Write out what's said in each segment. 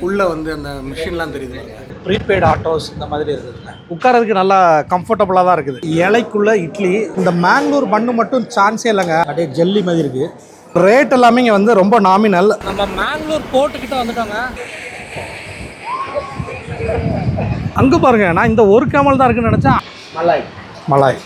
உள்ளே வந்து அந்த மிஷின்லாம் தெரியுது. ப்ரீபெய்டு ஆட்டோஸ் இந்த மாதிரி இருக்குதுங்க. உட்காரதுக்கு நல்லா கம்ஃபர்டபுளாக தான் இருக்குது. இலைக்குள்ள இட்லி. இந்த மேங்களூர் பண்ணு மட்டும் சான்ஸே இல்லைங்க, அப்படியே ஜெல்லி மாதிரி இருக்குது. ரேட் எல்லாமே இங்கே வந்து ரொம்ப நாமினல். நம்ம மேங்களூர் போர்ட்டுக்கிட்ட வந்துட்டோங்க. அங்கே பாருங்க, நான் இந்த ஒரு கேமல் தான் இருக்குன்னு நினச்சேன். மலாய்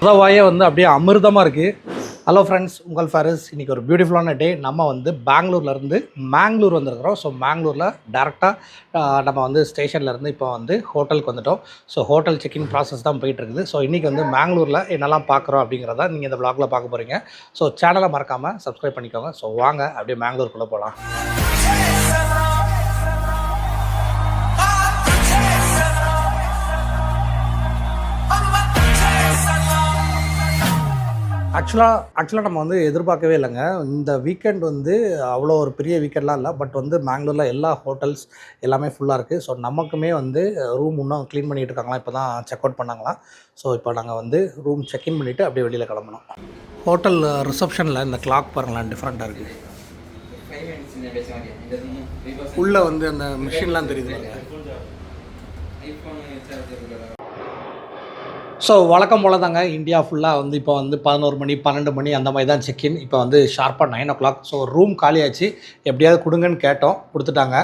உதவாயே வந்து அப்படியே அமிர்தமாக இருக்குது. ஹலோ ஃப்ரெண்ட்ஸ், உங்கள் ஃபாரிஸ். இன்றைக்கி ஒரு பியூட்டிஃபுல்லான டே. நம்ம வந்து பெங்களூர்லேருந்து மேங்களூர் வந்துருக்கிறோம். ஸோ மேங்களூரில் டேரெக்டாக நம்ம வந்து ஸ்டேஷன்லேருந்து இப்போ வந்து ஹோட்டலுக்கு வந்துட்டோம். ஸோ ஹோட்டல் செக்இன் ப்ராசஸ் தான் போயிட்டுருக்குது. ஸோ இன்றைக்கி வந்து மேங்களூரில் என்னெல்லாம் பார்க்குறோம் அப்படிங்கிறத நீங்கள் இந்த வ்ளாகில் பார்க்க போகிறீங்க. ஸோ சேனலை மறக்காமல் சப்ஸ்கிரைப் பண்ணிக்கோங்க. ஸோ வாங்க அப்படியே மேங்களூருக்குள்ளே போகலாம். ஆக்சுவலாக நம்ம வந்து எதிர்பார்க்கவே இல்லைங்க. இந்த வீக்கெண்ட் வந்து அவ்வளோ ஒரு பெரிய வீக்கெண்ட்லாம் இல்லை. பட் வந்து மேங்களூரில் எல்லா ஹோட்டல்ஸ் எல்லாமே ஃபுல்லாக இருக்குது. ஸோ நமக்குமே வந்து ரூம் இன்னும் க்ளீன் பண்ணிகிட்டு இருக்காங்களாம். இப்போ தான் செக் அவுட் பண்ணாங்களாம். ஸோ இப்போ நாங்கள் வந்து ரூம் செக்இன் பண்ணிவிட்டு அப்படியே வெளியில் கிளம்பணும். ஹோட்டல் ரிசப்ஷனில் இந்த கிளாக் பாருங்களேன், டிஃப்ரெண்ட்டாக இருக்குது. உள்ளே வந்து அந்த மிஷின்லாம் தெரியுது. ஸோ வழக்கம் போல் தாங்க, இந்தியா ஃபுல்லாக வந்து இப்போ வந்து 11 மணி 12 மணி அந்த மாதிரி தான் செக்இன். இப்போ வந்து ஷார்ப்பாக 9 o'clock. ஸோ ரூம் காலியாச்சு. எப்படியாவது கொடுங்கன்னு கேட்டோம், கொடுத்துட்டாங்க.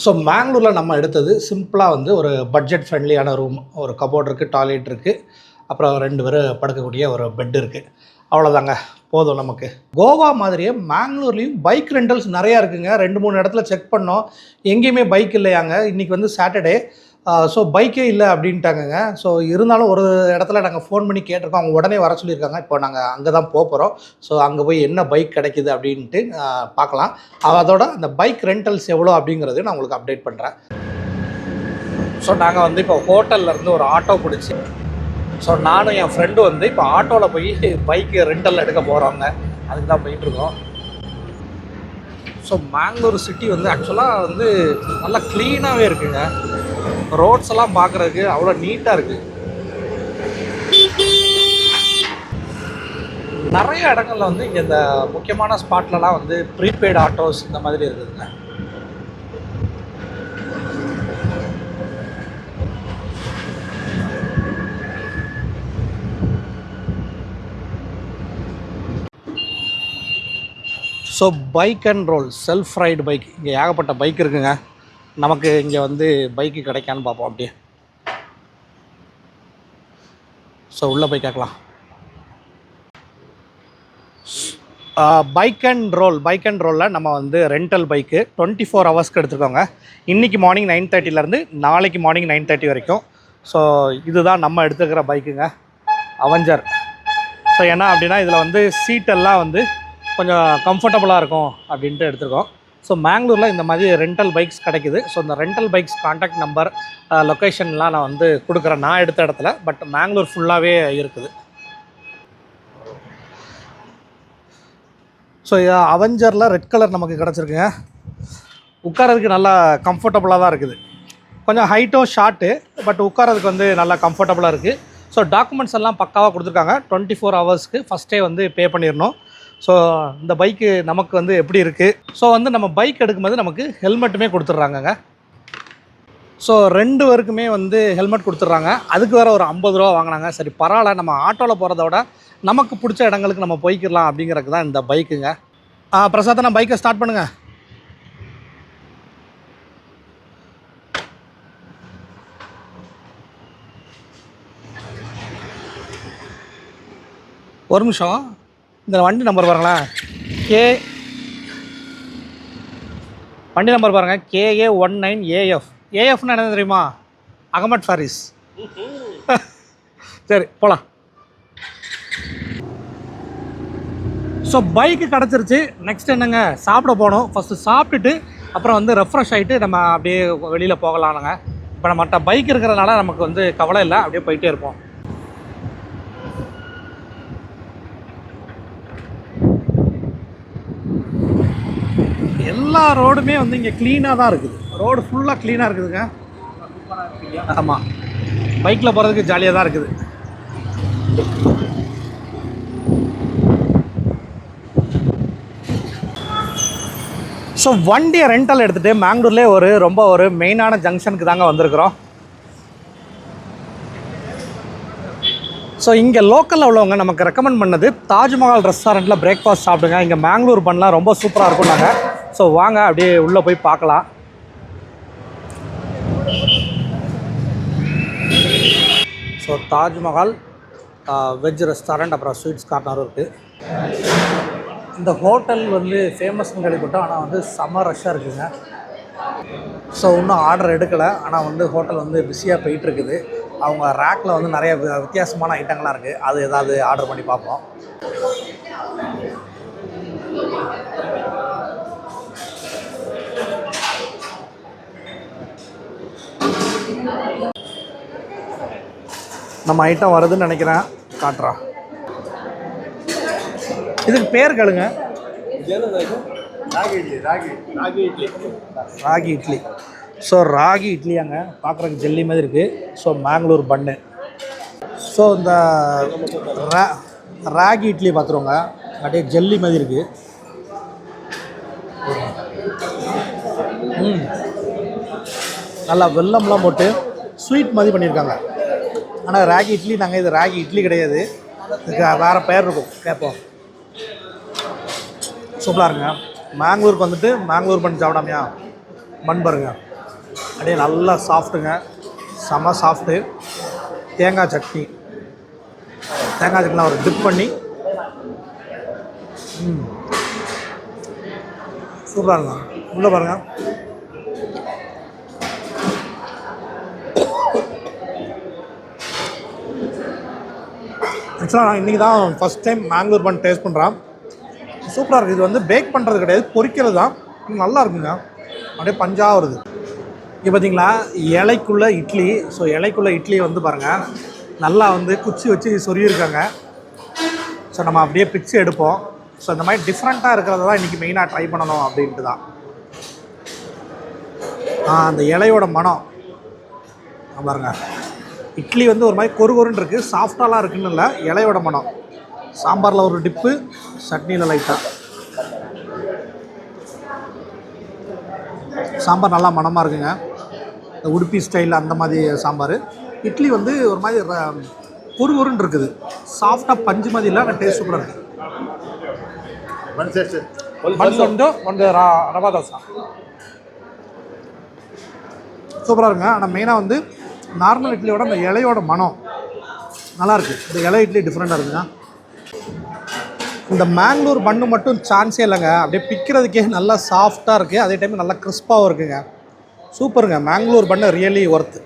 ஸோ மேங்களூரில் நம்ம எடுத்தது சிம்பிளாக வந்து ஒரு பட்ஜெட் ஃப்ரெண்ட்லியான ரூம். ஒரு கபோர்ட் இருக்குது, டாய்லெட் இருக்குது, அப்புறம் 2 பேர் படுக்கக்கூடிய ஒரு பெட் இருக்குது. அவ்வளோதாங்க, போதும் நமக்கு. கோவா மாதிரியே மேங்களூர்லேயும் பைக் ரெண்டல்ஸ் நிறையா இருக்குங்க. 2-3 இடத்துல செக் பண்ணோம், எங்கேயுமே பைக் இல்லையாங்க. இன்றைக்கி வந்து சாட்டர்டே. ஸோ பைக்கே இல்லை அப்படின்ட்டாங்கங்க. ஸோ இருந்தாலும் ஒரு இடத்துல நாங்கள் ஃபோன் பண்ணி கேட்டிருக்கோம். அவங்க உடனே வர சொல்லியிருக்காங்க. இப்போ நாங்கள் அங்கே தான் போகிறோம். ஸோ அங்கே போய் என்ன பைக் கிடைக்கிது அப்படின்ட்டு பார்க்கலாம். அதோட அந்த பைக் ரெண்டல்ஸ் எவ்வளோ அப்படிங்கிறது நான் உங்களுக்கு அப்டேட் பண்ணுறேன். ஸோ நாங்கள் வந்து இப்போ ஹோட்டல்லேருந்து ஒரு ஆட்டோ பிடிச்சி, ஸோ நானும் என் ஃப்ரெண்டும் வந்து இப்போ ஆட்டோவில் போய் பைக்கு ரெண்டல் எடுக்க போகிறோங்க. அதுக்கு தான் போயிட்டுருக்கோம். ஸோ மேங்களூர் சிட்டி வந்து ஆக்சுவலாக வந்து நல்லா க்ளீனாகவே இருக்குங்க. ரோட்ஸ் எல்லாம் பார்க்குறதுக்கு அவ்வளோ நீட்டாக இருக்குது. நிறைய இடங்கள்ல வந்து இங்கே இந்த முக்கியமான ஸ்பாட்லலாம் வந்து ப்ரீபெய்டு ஆட்டோஸ் இந்த மாதிரி இருக்குதுங்க. So bike and roll, self ride bike. இங்கே ஏகப்பட்ட பைக் இருக்குங்க. நமக்கு இங்கே வந்து பைக்கு கிடைக்கான்னு பார்ப்போம் அப்படியே. ஸோ உள்ளே போய் கேட்கலாம். பைக் அண்ட் ரோலில் நம்ம வந்து ரெண்டல் பைக்கு 24 ஹவர்ஸ்க்கு எடுத்துருக்கோங்க. இன்றைக்கி மார்னிங் 9:30லேருந்து நாளைக்கு மார்னிங் 9:30 வரைக்கும். ஸோ இதுதான் நம்ம எடுத்துக்கிற பைக்குங்க, அவெஞ்சர். ஸோ ஏன்னா அப்படின்னா இதில் வந்து சீட்டெல்லாம் வந்து கொஞ்சம் கம்ஃபர்டபுளாக இருக்கும் அப்படின்ட்டு எடுத்துருக்கோம். ஸோ மேங்களூரில் இந்த மாதிரி ரெண்டல் பைக்ஸ் கிடைக்குது. ஸோ இந்த ரெண்டல் பைக்ஸ் கான்டாக்ட் நம்பர், லொக்கேஷன்லாம் நான் வந்து கொடுக்குறேன் நான் எடுத்த இடத்துல. பட் மேங்களூர் ஃபுல்லாகவே இருக்குது. ஸோ அவெஞ்சரில் ரெட் கலர் நமக்கு கிடச்சிருக்குங்க. உட்காரதுக்கு நல்லா கம்ஃபர்டபுளாக தான் இருக்குது. கொஞ்சம் ஹைட்டும் ஷார்ட்டு, பட் உட்காரதுக்கு வந்து நல்லா கம்ஃபர்டபுளாக இருக்குது. ஸோ டாக்குமெண்ட்ஸ் எல்லாம் பக்காவாக கொடுத்துருக்காங்க. 24 ஹவர்ஸ்க்கு ஃபஸ்ட்டே வந்து பே பண்ணிடணும். ஸோ இந்த பைக்கு நமக்கு வந்து எப்படி இருக்குது. ஸோ வந்து நம்ம பைக் எடுக்கும்போது நமக்கு ஹெல்மெட்டுமே கொடுத்துட்றாங்கங்க. ஸோ 2 பேருக்குமே வந்து ஹெல்மெட் கொடுத்துட்றாங்க. அதுக்கு வேறு ஒரு 50 ரூபா வாங்கினாங்க. சரி பரவாயில்ல, நம்ம ஆட்டோவில் போகிறத விட நமக்கு பிடிச்ச இடங்களுக்கு நம்ம போய்க்கிடலாம் அப்படிங்கிறதுக்கு தான் இந்த பைக்குங்க. பிரசாத், நான் பைக்கை ஸ்டார்ட் பண்ணுங்கள். ஒரு நிமிஷம், இந்த வண்டி நம்பர் பாருங்களேன். வண்டி நம்பர் பாருங்கள், KA19AF. ஏஎஃப்னு என்ன தெரியுமா? அகமட் ஃபாரிஸ். சரி போகலாம். ஸோ பைக்கு கிடச்சிருச்சு. நெக்ஸ்ட் என்னங்க, சாப்பிட போகணும். ஃபஸ்ட்டு சாப்பிட்டுட்டு அப்புறம் வந்து ரெஃப்ரெஷ் ஆகிட்டு நம்ம அப்படியே வெளியில் போகலானுங்க. இப்போ நம்மகிட்ட பைக் இருக்கிறதுனால நமக்கு வந்து கவலை இல்லை, அப்படியே போயிட்டே இருப்போம். எல்லா ரோடுமே வந்து இங்கே க்ளீனாக தான் இருக்குது. ரோடு ஃபுல்லாக க்ளீனாக இருக்குதுங்க. ஆமாம், பைக்கில் போகிறதுக்கு ஜாலியாக தான் இருக்குது. ஸோ வண்டியை ரெண்டல் எடுத்துகிட்டு மேங்களூர்லேயே ஒரு மெயினான ஜங்ஷனுக்கு தாங்க வந்திருக்கிறோம். ஸோ இங்கே லோக்கலில் உள்ளவங்க நமக்கு ரெக்கமெண்ட் பண்ணது தாஜ்மஹால் ரெஸ்டாரண்ட்டில் பிரேக்ஃபாஸ்ட் சாப்பிடுங்க, இங்கே மேங்களூர் பண்ணலாம் ரொம்ப சூப்பராக இருக்கும் நாங்கள். ஸோ வாங்க அப்படியே உள்ளே போய் பார்க்கலாம். ஸோ தாஜ்மஹால் வெஜ் ரெஸ்டாரண்ட் அப்புறம் ஸ்வீட்ஸ் கார்னரும் இருக்குது. இந்த ஹோட்டல் ஃபேமஸ்னு கேள்விப்பட்டோம், ஆனால் செம்ம ரஷ்ஷாக இருக்குதுங்க. ஸோ இன்னும் ஆர்டர் எடுக்கலை, ஆனால் ஹோட்டல் பிஸியாக போயிட்டுருக்குது. அவங்க ரேக்கில் நிறைய வித்தியாசமான ஐட்டங்கள்லாம் இருக்குது, அது ஏதாவது ஆர்டர் பண்ணி பார்ப்போம். நம்ம ஐட்டம் வருதுன்னு நினைக்கிறேன், காட்டுறா. இதுக்கு பேர் கேளுங்க. ராகி இட்லி. ஸோ ராகி இட்லியாங்க, பார்க்குறதுக்கு ஜெல்லி மாதிரி இருக்குது. ஸோ மேங்களூர் பன்னு. ஸோ இந்த ராகி இட்லி பார்த்துருவோங்க, அப்படியே ஜெல்லி மாதிரி இருக்குது. நல்லா வெல்லம்லாம் போட்டு ஸ்வீட் மாதிரி பண்ணியிருக்காங்க. ஆனால் ராகி இட்லி, நாங்கள் இது ராகி இட்லி கிடையாது, இதுக்கு வேறு பெயர் இருக்கும், கேட்போம். சூப்பராக இருங்க. மேங்களூருக்கு மேங்களூர் பன் சாப்பிடாமையா? பன் பாருங்க, அப்படியே நல்லா சாஃப்ட்டுங்க, செம்ம சாஃப்ட்டு. தேங்காய் சட்னி ஒரு டிப் பண்ணி சூப்பராக இருங்க. உள்ளே பாருங்கள். ஆக்சுவலாக நான் இன்றைக்கி தான் ஃபஸ்ட் டைம் மேங்களூர் பன் டேஸ்ட் பண்ணுறேன். சூப்பராக இருக்குது. இது பேக் பண்ணுறது கிடையாது, பொரிக்கிறது தான். நல்லா இருக்குங்க, அப்படியே பஞ்சாக வருது. இங்கே பார்த்தீங்களா, இலைக்குள்ளே இட்லி. ஸோ இலைக்குள்ளே இட்லி பாருங்கள், நல்லா குச்சி வச்சு சொருகியிருக்காங்க. ஸோ நம்ம அப்படியே பிச்சு எடுப்போம். ஸோ இந்த மாதிரி டிஃப்ரெண்ட்டாக இருக்கிறத தான் இன்றைக்கி மெயினாக ட்ரை பண்ணணும் அப்படின்ட்டு தான். அந்த இலையோட மனம் பாருங்கள். இட்லி ஒரு மாதிரி கொருன்னு இருக்குது, சாஃப்டாலாம் இருக்குன்னு இல்லை, இலையோட மனம். சாம்பாரில் ஒரு டிப்பு, சட்னியில் லைட்டாக. சாம்பார் நல்லா மணமாக இருக்குங்க, இந்த உடுப்பி ஸ்டைலில் அந்த மாதிரி சாம்பார். இட்லி ஒரு மாதிரி பொறுன்னு இருக்குது, சாஃப்டாக பஞ்சு மாதிரி இல்லை, ஆனால் டேஸ்ட் சூப்பராக இருக்குது. ரவா தோசை சூப்பராக இருக்குங்க. ஆனால் மெயினாக நார்மல் இட்லியோட அந்த இலையோட மனம் நல்லாயிருக்கு. இந்த இலை இட்லி டிஃப்ரெண்ட்டாக இருக்குங்க. இந்த மேங்களூர் பன்னு மட்டும் சான்ஸே இல்லைங்க, அப்படியே பிக்கிறதுக்கே நல்லா சாஃப்டாக இருக்குது, அதே டைம் நல்லா கிறிஸ்பாகவும் இருக்குங்க. சூப்பருங்க, மேங்களூர் பன்னு ரியலி ஒர்த்து.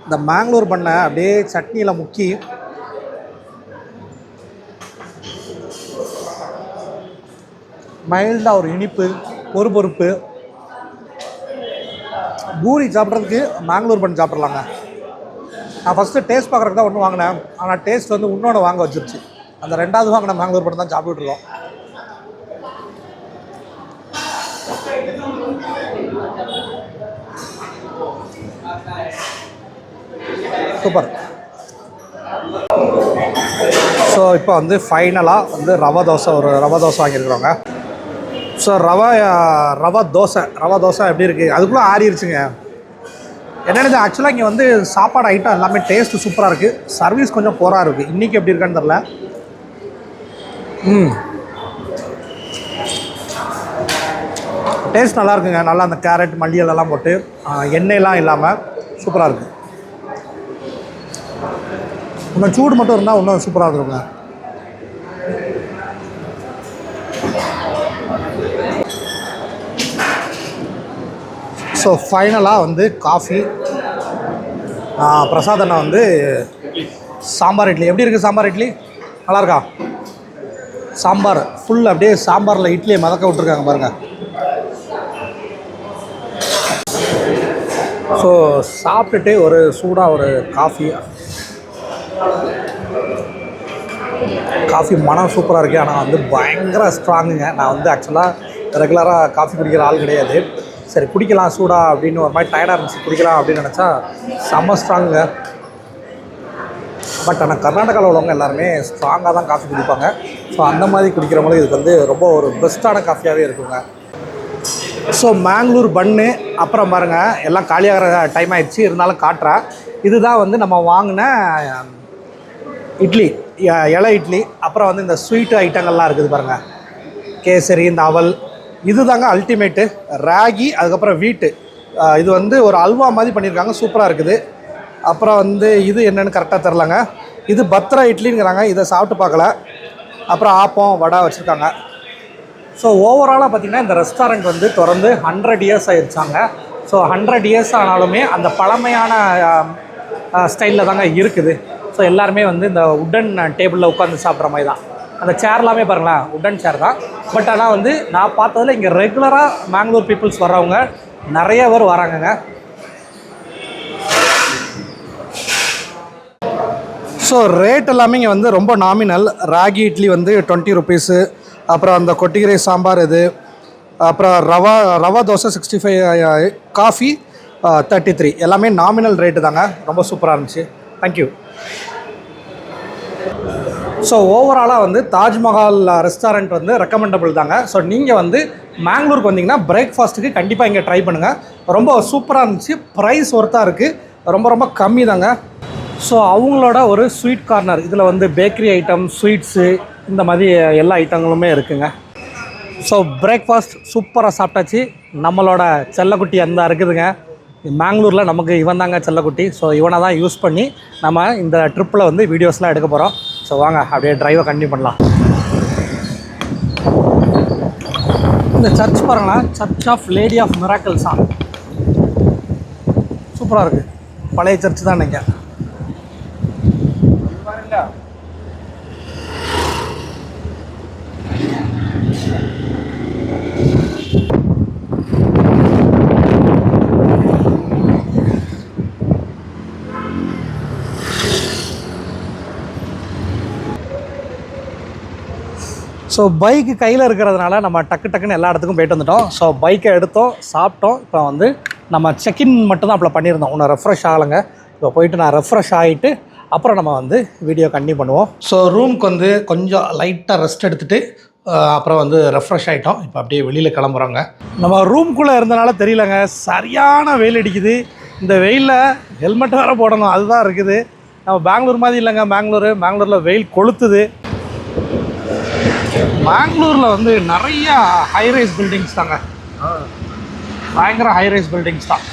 இந்த மேங்களூர் பண்ணை அப்படியே சட்னியில் முக்கி மைல்டாக ஒரு இனிப்பு, பொறுப்பு. பூரி சாப்பிட்றதுக்கு மேங்களூர் பண்ணி சாப்பிட்றலாங்க. நான் ஃபஸ்ட்டு டேஸ்ட் பார்க்குறதுக்கு தான் ஒன்று வாங்கினேன், ஆனால் டேஸ்ட் இன்னொன்று வாங்க வச்சிருச்சு. அந்த ரெண்டாவது வாங்கின மேங்களூர் பண்ணி தான் சாப்பிட்டுருக்கோம். சூப்பர். ஸோ இப்போ ஃபைனலாக ரவா தோசை, ஒரு ரவா தோசை வாங்கியிருக்கிறோங்க. ஸோ ரவா தோசை எப்படி இருக்குது? அதுக்குள்ளே ஆறிடுச்சுங்க. என்னென்னு ஆக்சுவலாக இங்கே சாப்பாடு ஐட்டம் எல்லாமே டேஸ்ட்டு சூப்பராக இருக்குது, சர்வீஸ் கொஞ்சம் போராக இருக்குது. இன்றைக்கி எப்படி இருக்கான்னு தெரில. டேஸ்ட் நல்லா இருக்குங்க. நல்லா அந்த கேரட் மல்லியெல்லாம் போட்டு எண்ணெயெல்லாம் இல்லாமல் சூப்பராக இருக்குது. இன்னும் சூடு மட்டும் இருந்தால் இன்னும் சூப்பராக இருக்குங்க. ஸோ ஃபைனலாக காஃபி. பிரசாத் அண்ணா சாம்பார் இட்லி எப்படி இருக்குது? சாம்பார் இட்லி நல்லாயிருக்கா? சாம்பார் ஃபுல் அப்படியே சாம்பாரில் இட்லியை மதக்க விட்ருக்காங்க பாருங்கள். ஸோ சாப்பிட்டுட்டு ஒரு சூடாக ஒரு காஃபி மனம் சூப்பராக இருக்குது. ஆனால் பயங்கர ஸ்ட்ராங்குங்க. நான் ஆக்சுவலாக ரெகுலராக காஃபி குடிக்கிற ஆள் கிடையாது. சரி குடிக்கலாம் சூடா அப்படின்னு ஒரு மாதிரி டயர்டாக இருந்துச்சு, குடிக்கலாம் அப்படின்னு நினச்சா செம்ம ஸ்ட்ராங்குங்க. பட் ஆனால் கர்நாடகாவில் உள்ளவங்க எல்லாருமே ஸ்ட்ராங்காக தான் காஃபி குடிப்பாங்க. ஸோ அந்த மாதிரி குடிக்கிறவங்களுக்கு இதுக்கு வந்து ரொம்ப ஒரு பெஸ்ட்டான காஃபியாகவே இருக்குங்க. ஸோ மேங்களூர் பன்னு அப்புறம் பாருங்கள் எல்லாம் காலியாகிற டைம் ஆகிடுச்சு, இருந்தாலும் காட்டுறேன். இதுதான் வந்து நம்ம வாங்கின இட்லி, இலை இட்லி. அப்புறம் வந்து இந்த ஸ்வீட்டு ஐட்டங்கள்லாம் இருக்குது பாருங்கள், கேசரி, இந்த அவல், இது தாங்க அல்டிமேட்டு. ராகி, அதுக்கப்புறம் வீட்டு, இது வந்து ஒரு அல்வா மாதிரி பண்ணியிருக்காங்க, சூப்பராக இருக்குது. அப்புறம் வந்து இது என்னென்னு கரெக்டாக தெரிலங்க. இது பத்ரா இட்லிங்கிறாங்க, இதை சாப்பிட்டு பார்க்கல. அப்புறம் ஆப்பம், வடை வச்சுருக்காங்க. ஸோ ஓவராலாக பார்த்திங்கன்னா இந்த ரெஸ்டாரண்ட் வந்து தொடர்ந்து 100 இயர்ஸ் ஆகிடுச்சாங்க. ஸோ 100 இயர்ஸ் ஆனாலுமே அந்த பழமையான ஸ்டைலில் தாங்க இருக்குது. ஸோ எல்லாருமே வந்து இந்த உட்டன் டேபிளில் உட்காந்து சாப்பிட்ற மாதிரி தான். அந்த சேர்லாமே பாருங்களேன், உட்டன் சேர் தான். பட் ஆனால் வந்து நான் பார்த்ததில் இங்கே ரெகுலராக மேங்களூர் பீப்புள்ஸ் வர்றவங்க நிறைய பேர் வராங்கங்க. ஸோ ரேட் எல்லாமே இங்கே வந்து ரொம்ப நாமினல். ராகி இட்லி வந்து 20 ருபீஸு, அப்புறம் அந்த கொட்டிகரை சாம்பார் இது, அப்புறம் ரவா தோசை 65, காஃபி 33, எல்லாமே நாமினல் ரேட்டு தாங்க. ரொம்ப சூப்பராக இருந்துச்சு. தேங்க்யூ. ஸோ ஓவராலாக வந்து தாஜ்மஹால் ரெஸ்டாரண்ட் வந்து ரெக்கமெண்டபிள் தாங்க. ஸோ நீங்கள் வந்து மேங்களூருக்கு வந்தீங்கன்னா பிரேக்ஃபாஸ்ட்டுக்கு கண்டிப்பாக இங்கே ட்ரை பண்ணுங்கள். ரொம்ப சூப்பராக இருந்துச்சு. ப்ரைஸ் ஒர்த்தாக இருக்குது, ரொம்ப ரொம்ப கம்மி தாங்க. ஸோ அவங்களோட ஒரு ஸ்வீட் கார்னர், இதில் வந்து பேக்கரி ஐட்டம், ஸ்வீட்ஸு, இந்த மாதிரி எல்லா ஐட்டங்களுமே இருக்குங்க. ஸோ பிரேக்ஃபாஸ்ட் சூப்பராக சாப்பிட்டாச்சு. நம்மளோட செல்லக்குட்டி அந்த இருக்குதுங்க. மேங்களூரில் நமக்கு இவன் தாங்க செல்லக்குட்டி. ஸோ இவனை தான் யூஸ் பண்ணி நம்ம இந்த ட்ரிப்பில் வந்து வீடியோஸ்லாம் எடுக்க போகிறோம். ஸோ வாங்க அப்படியே ட்ரைவை கண்டினியூ பண்ணலாம். இந்த சர்ச் பாருங்களா, சர்ச் ஆஃப் லேடி ஆஃப் மிராக்கிள்ஸா, சூப்பராக இருக்குது. பழைய சர்ச் தான் நீங்கள். ஸோ பைக்கு கையில் இருக்கிறதுனால நம்ம டக்குன்னு எல்லா இடத்துக்கும் போயிட்டு வந்துட்டோம். ஸோ பைக்கை எடுத்தோம், சாப்பிட்டோம். இப்போ வந்து நம்ம செக்இன் மட்டும் தான் அப்போ பண்ணியிருந்தோம். இன்னும் ரெஃப்ரெஷ் ஆகலைங்க. இப்போ போயிட்டு நான் ரெஃப்ரெஷ் ஆகிட்டு அப்புறம் நம்ம வந்து வீடியோ கண்டினியூ பண்ணுவோம். ஸோ ரூமுக்கு வந்து கொஞ்சம் லைட்டாக ரெஸ்ட் எடுத்துகிட்டு அப்புறம் வந்து ரெஃப்ரெஷ் ஆகிட்டோம். இப்போ அப்படியே வெளியில் கிளம்புறோங்க. நம்ம ரூம்குள்ளே இருந்தனால தெரியலங்க, சரியான வெயில் அடிக்குது. இந்த வெயிலில் ஹெல்மெட் வேறு போடணும், அதுதான் இருக்குது. நம்ம பெங்களூர் மாதிரி இல்லைங்க. பெங்களூரில் வெயில் கொளுத்துது. பெங்களூரில் வந்து நிறைய ஹைரைஸ் பில்டிங்ஸ் தாங்க, பயங்கர ஹைரைஸ் பில்டிங்ஸ் தான்.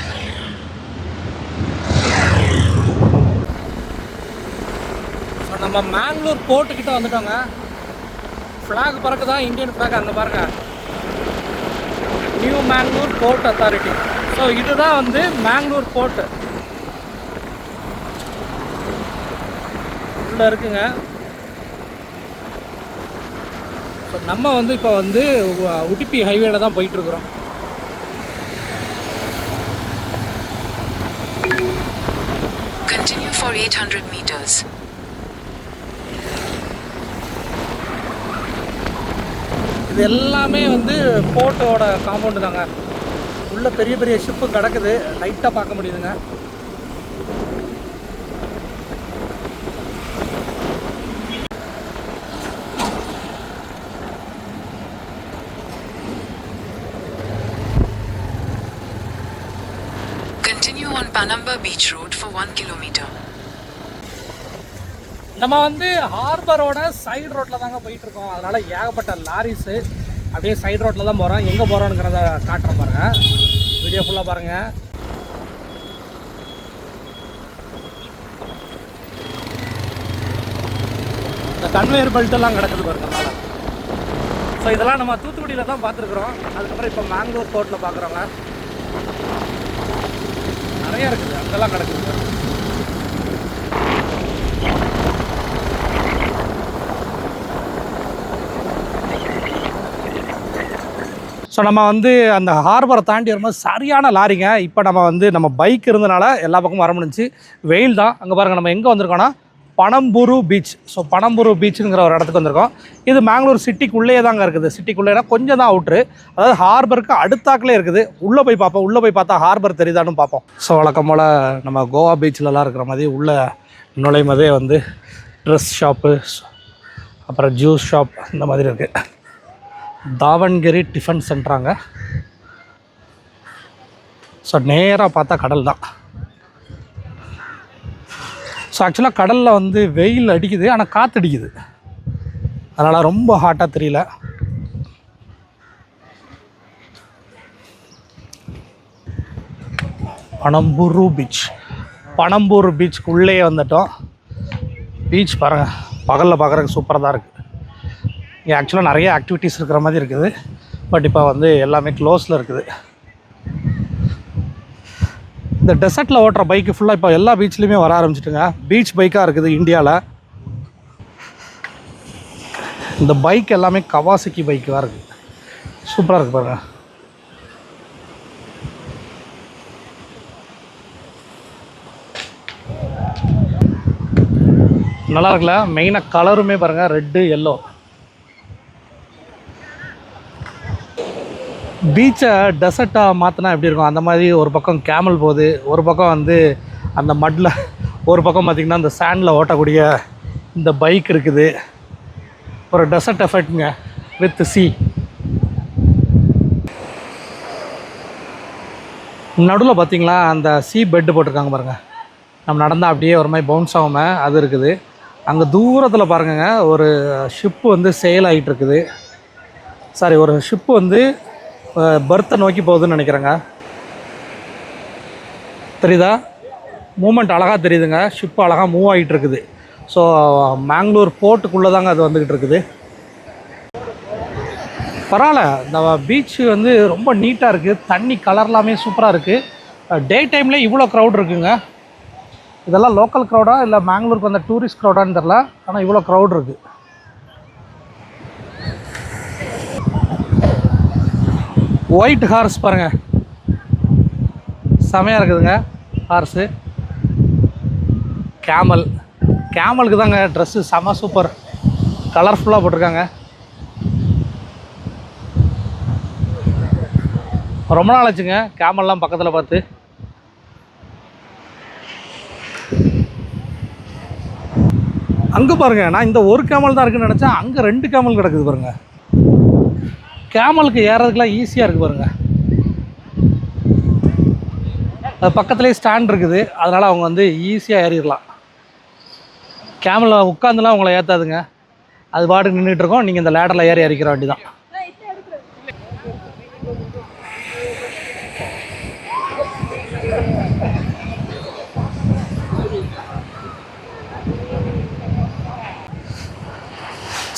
ஸோ நம்ம மேங்களூர் போர்ட்டுக்கிட்ட வந்துட்டோங்க. ஃப்ளாக் பறக்கு தான், இந்தியன் ஃப்ளாக் அங்கே பாருங்க, new Mangalore board authority. So இதுதான் வந்து மேங்களூர் போர்ட்டு உள்ள இருக்குங்க. ஸோ நம்ம வந்து இப்போ வந்து உடுப்பி ஹைவேல தான் போயிட்டுருக்குறோம். Continue for 800 meters. இது எல்லாமே வந்து போர்ட்டோட காம்பவுண்டு தாங்க. உள்ள பெரிய பெரிய ஷிப்பு கிடக்குது, லைட்டாக பார்க்க முடியுதுங்க. Panamba Beach Road for 1 kilometer. நம்ம வந்து ஹார்பரோட சைடு ரோட்டில் தாங்க போயிட்டுருக்கோம். அதனால் ஏகப்பட்ட லாரிஸு அப்படியே சைடு ரோட்டில் தான் போகிறோம். எங்கே போகிறோங்கிறத காட்டுறேன் பாருங்கள், வீடியோ ஃபுல்லாக பாருங்கள். இந்த கன்வேயர் பெல்ட்டெல்லாம் கிடக்குது பாருங்க மேலே. ஸோ இதெல்லாம் நம்ம தூத்துக்குடியில் தான் பார்த்துருக்குறோம். அதுக்கப்புறம் இப்போ மேங்களூர் போர்ட்டில் பார்க்குறோங்க. நிறையா இருக்குது, அங்கெல்லாம் கிடக்குது. ஸோ நம்ம வந்து அந்த ஹார்பரை தாண்டி வரும்போது சரியான லாரிங்க. இப்போ நம்ம வந்து நம்ம பைக் இருந்தனால எல்லா பக்கமும் வர முடிஞ்சு. வெயில் தான். அங்கே பாருங்கள், நம்ம எங்கே வந்திருக்கோன்னா பனம்புரு பீச். ஸோ பனம்புரு பீச்சுங்கிற ஒரு இடத்துக்கு வந்திருக்கோம். இது மேங்களூர் சிட்டிக்குள்ளேயே தாங்க இருக்குது. சிட்டிக்குள்ளேனா கொஞ்சம் தான் அவுட்ரு, அதாவது ஹார்பருக்கு அடுத்தாக்கிலே இருக்குது. உள்ளே போய் பார்ப்போம். உள்ளே போய் பார்த்தா ஹார்பர் தெரியுதான்னு பார்ப்போம். ஸோ வழக்கம் போல் நம்ம கோவா பீச்சிலலாம் இருக்கிற மாதிரி உள்ளே நுழையும் போதே வந்து ட்ரெஸ் ஷாப்பு, அப்புறம் ஜூஸ் ஷாப் இந்த மாதிரி இருக்குது. தாவண்கெரி டிஃபன் சென்டராங்க. ஸோ நேராக பார்த்தா கடல் தான். ஸோ ஆக்சுவலாக கடலில் வந்து வெயில் அடிக்குது, ஆனால் காற்று அடிக்குது, அதனால் ரொம்ப ஹாட்டாக தெரியல. பனம்பூரு பீச். பனம்பூர் பீச்சுக்கு உள்ளே வந்துட்டோம். பீச் பாருங்கள், பகலில் பார்க்குறதுக்கு சூப்பராக தான் இருக்குது. இங்கே ஆக்சுவலாக நிறைய ஆக்டிவிட்டீஸ் இருக்கிற மாதிரி இருக்குது, பட் இப்போ வந்து எல்லாமே க்ளோஸில் இருக்குது. இந்த டெசர்ட்டில் ஓட்டுற பைக்கு ஃபுல்லாக இப்போ எல்லா பீச்லேயுமே வர ஆரம்பிச்சிட்டுங்க. பீச் பைக்காக இருக்குது இந்தியாவில். இந்த பைக் எல்லாமே கவாசகி பைக்காக இருக்குது. சூப்பராக இருக்குது பாருங்கள். நல்லா இருக்குல்ல? மெயினாக கலருமே பாருங்கள், ரெட்டு எல்லோ. பீச்சை டெசர்ட்டாக மாற்றினா எப்படி இருக்கும், அந்த மாதிரி ஒரு பக்கம் கேமல் போகுது, ஒரு பக்கம் வந்து அந்த மட்டில், ஒரு பக்கம் பார்த்திங்கன்னா அந்த சாண்டில் ஓட்டக்கூடிய இந்த பைக் இருக்குது. ஒரு டெசர்ட் எஃபெக்ட்டுங்க வித் சி. நடுவில் பார்த்திங்களா அந்த சி பெட்டு போட்டிருக்காங்க பாருங்கள். நம்ம நடந்தால் அப்படியே ஒரு மாதிரி பவுன்ஸ் ஆகாமல் அது இருக்குது. அங்கே தூரத்தில் பாருங்கங்க ஒரு ஷிப்பு வந்து சேல் ஆகிட்டு இருக்குது. சாரி, ஒரு ஷிப்பு வந்து பர்த்தை நோக்கி போகுதுன்னு நினைக்கிறேங்க. தெரியுதா? மூமெண்ட் அழகாக தெரியுதுங்க. ஷிப்பு அழகாக மூவ் ஆகிட்டு இருக்குது. ஸோ மேங்களூர் போர்ட்டுக்குள்ளே தாங்க அது வந்துக்கிட்டு இருக்குது. பரவாயில்ல, இந்த பீச்சு வந்து ரொம்ப நீட்டாக இருக்குது. தண்ணி கலர்லாமே சூப்பராக இருக்குது. டே டைமில் இவ்வளோ க்ரௌட் இருக்குங்க. இதெல்லாம் லோக்கல் க்ரௌடா இல்லை மேங்களூருக்கு வந்த டூரிஸ்ட் க்ரௌடான்னு தெரில, ஆனால் இவ்வளோ க்ரௌட் இருக்குது. ஒயிட் ஹார்ஸ் பாருங்கள், செமையாக இருக்குதுங்க ஹார்ஸு. கேமலுக்கு தாங்க ட்ரெஸ்ஸு செம சூப்பர், கலர்ஃபுல்லாக போட்டிருக்காங்க. ரொம்ப நாள் ஆச்சுங்க கேமல்லாம் பக்கத்தில் பார்த்து. அங்கே பாருங்கள், நான் இந்த ஒரு கேமல் தான் இருக்குதுன்னு நினச்சேன், அங்கே 2 கேமல் கிடக்குது பாருங்கள். கேமலுக்கு ஏறதுக்கெலாம் ஈஸியாக இருக்குது பாருங்கள். அது பக்கத்துலேயே ஸ்டாண்ட் இருக்குது, அதனால் அவங்க வந்து ஈஸியாக ஏறிடலாம். கேமலில் உட்காந்துலாம் அவங்கள ஏற்றாதுங்க, அது பாட்டுக்கு நின்றுட்டுருக்கோம். நீங்கள் இந்த லேடரில் ஏறி இறக்கிற வேண்டி தான்.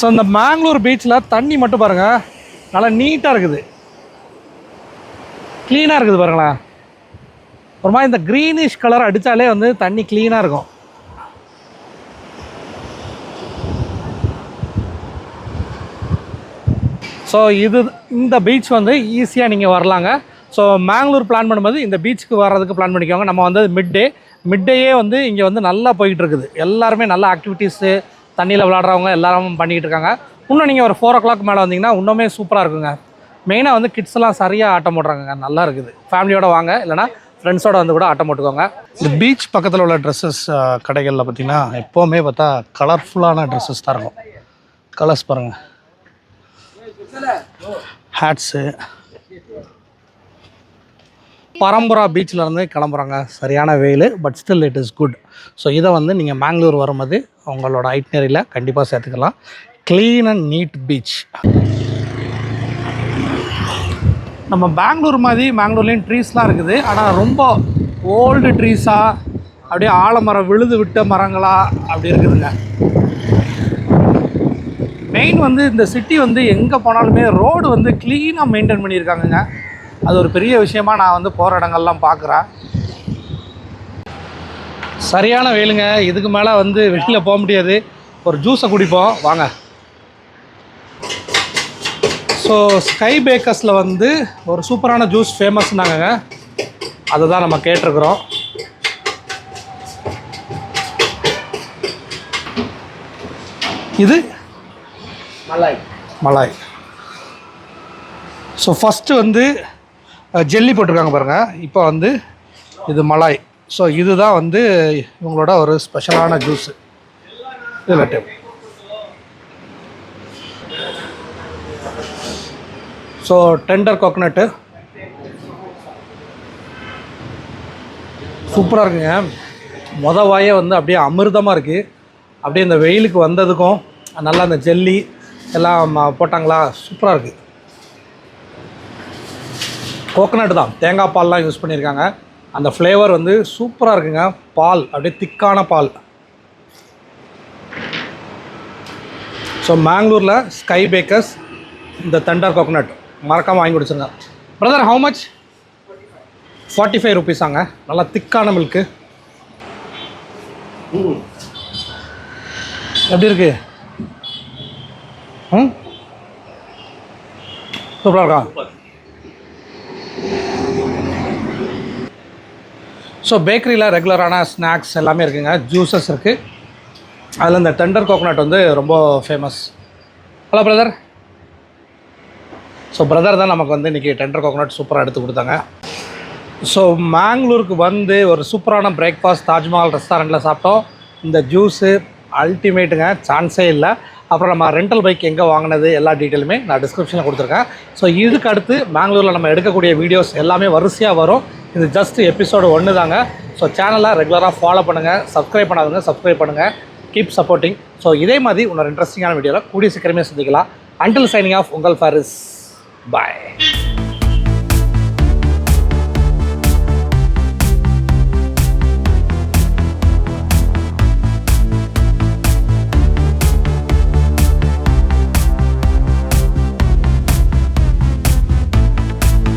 ஸோ இந்த மேங்களூர் பீச்சில் தண்ணி மட்டும் பாருங்கள், நல்லா நீட்டாக இருக்குது, க்ளீனாக இருக்குது பாருங்களேன். ஒரு மாதிரி இந்த க்ரீனிஷ் கலர் அடித்தாலே வந்து தண்ணி க்ளீனாக இருக்கும். ஸோ இந்த பீச் வந்து ஈஸியாக நீங்கள் வரலாங்க. ஸோ மேங்களூர் பிளான் பண்ணும்போது இந்த பீச்சுக்கு வர்றதுக்கு பிளான் பண்ணிக்கோங்க. நம்ம வந்து மிட்டேயே வந்து இங்கே வந்து நல்லா போய்கிட்டு இருக்குது. எல்லாருமே நல்ல ஆக்டிவிட்டீஸு, தண்ணியில் விளாட்றவங்க எல்லாரும் பண்ணிக்கிட்டு இருக்காங்க. இன்னும் நீங்கள் ஒரு 4 o'clock மேலே வந்தீங்கன்னா இன்னுமே சூப்பராக இருக்குங்க. மெயினாக வந்து கிட்ஸ்லாம் சரியாக ஆட்டம் போடுறாங்க, நல்லா இருக்குது. ஃபேமிலியோடு வாங்க, இல்லைனா ஃப்ரெண்ட்ஸோடு வந்து கூட ஆட்டம் போட்டுக்கோங்க. இந்த பீச் பக்கத்தில் உள்ள ட்ரெஸ்ஸஸ் கடைகளில் பார்த்திங்கன்னா எப்போவுமே பார்த்தா கலர்ஃபுல்லான ட்ரெஸ்ஸஸ் தான் இருக்கும். கலர்ஸ் பாருங்கள், ஹேட்ஸு. பரம்பரா பீச்சிலேருந்து கிளம்புறாங்க, சரியான வெயில், but still it is good. So இதை வந்து நீங்கள் மேங்களூர் வரும்போது உங்களோட ஐட்னரியில் கண்டிப்பாக சேர்த்துக்கலாம். Clean and neat beach. நம்ம பெங்களூர் மாதிரி மேங்களூர்லேயும் ட்ரீஸ்லாம் இருக்குது, ஆனால் ரொம்ப ஓல்டு ட்ரீஸாக அப்படியே ஆலமரம் விழுது விட்ட மரங்களாக அப்படி இருக்குதுங்க. மெயின் வந்து இந்த சிட்டி வந்து எங்கே போனாலுமே ரோடு வந்து க்ளீனாக மெயின்டைன் பண்ணியிருக்காங்கங்க. அது ஒரு பெரிய விஷயமாக நான் வந்து போகிற இடங்கள்லாம் பார்க்குறேன். சரியான வெயிலுங்க, இதுக்கு மேலே வந்து வெளியில் போக முடியாது. ஒரு ஜூஸை குடிப்போம் வாங்க. ஸோ ஸ்கை பேக்கர்ஸில் வந்து ஒரு சூப்பரான ஜூஸ் ஃபேமஸ்னாங்க, அதை தான் நம்ம கேட்டிருக்கிறோம். இது மலாய். ஸோ ஃபஸ்ட்டு வந்து ஜெல்லி போட்டிருக்காங்க பாருங்கள், இப்போ வந்து இது மலாய். ஸோ இதுதான் வந்து இவங்களோட ஒரு ஸ்பெஷலான ஜூஸு. இதில் டைம் ஸோ டெண்டர் கோகனட்டு சூப்பராக இருக்குங்க. வாயே வந்து அப்படியே அமிர்தமாக இருக்குது. அப்படியே இந்த வெயிலுக்கு வந்ததுக்கும் நல்லா அந்த ஜெல்லி எல்லாம் போட்டாங்களா, சூப்பராக இருக்குது. கோகனட் தான், தேங்காய் பால்லாம் யூஸ் பண்ணியிருக்காங்க. அந்த ஃப்ளேவர் வந்து சூப்பராக இருக்குங்க. பால் அப்படியே திக்கான பால். ஸோ மேங்களூரில் ஸ்கை பேக்கர்ஸ் இந்த தண்டர் கோகனட் மறக்காமல் வாங்கி குடிச்சுங்க. Brother, how much? 45 ருபீஸாங்க. நல்லா திக்கான மில்க்கு. எப்படி இருக்கு? சூப்பராக இருக்கா? ஸோ பேக்கரியில் ரெகுலரான ஸ்நாக்ஸ் எல்லாமே இருக்குங்க. ஜூஸஸ் இருக்குது. அதில் இந்த டெண்டர் கோகனட் வந்து ரொம்ப famous. Hello brother. So brother தான் நமக்கு வந்து இன்றைக்கி டெண்டர் கோகனட் சூப்பராக எடுத்து கொடுத்தாங்க. ஸோ மேங்களூருக்கு வந்து ஒரு சூப்பரான பிரேக்ஃபாஸ்ட் தாஜ்மஹால் ரெஸ்டாரண்ட்டில் சாப்பிட்டோம். இந்த ஜூஸு அல்டிமேட்டுங்க, சான்ஸே இல்லை. அப்புறம் நம்ம ரெண்டல் பைக் எங்கே வாங்கினது எல்லா டீட்டெயிலுமே நான் டிஸ்கிரிப்ஷனில் கொடுத்துருக்கேன். ஸோ இதுக்கு அடுத்து மேங்களூரில் நம்ம எடுக்கக்கூடிய வீடியோஸ் எல்லாமே வரிசையாக வரும். இது ஜஸ்ட் எபிசோடு 1 தாங்க. ஸோ சேனலை ரெகுலராக ஃபாலோ பண்ணுங்கள். சப்ஸ்கிரைப் பண்ணாதுங்க, சப்ஸ்கிரைப் பண்ணுங்கள். Keep supporting. ஸோ இதே மாதிரி இன்னொரு இன்ட்ரெஸ்டிங்கான வீடியோவில் கூடிய சீக்கிரமே சந்திக்கலாம். அன்டில் சைனிங் ஆஃப், உங்கள் ஃபாரிஸ். பாய்.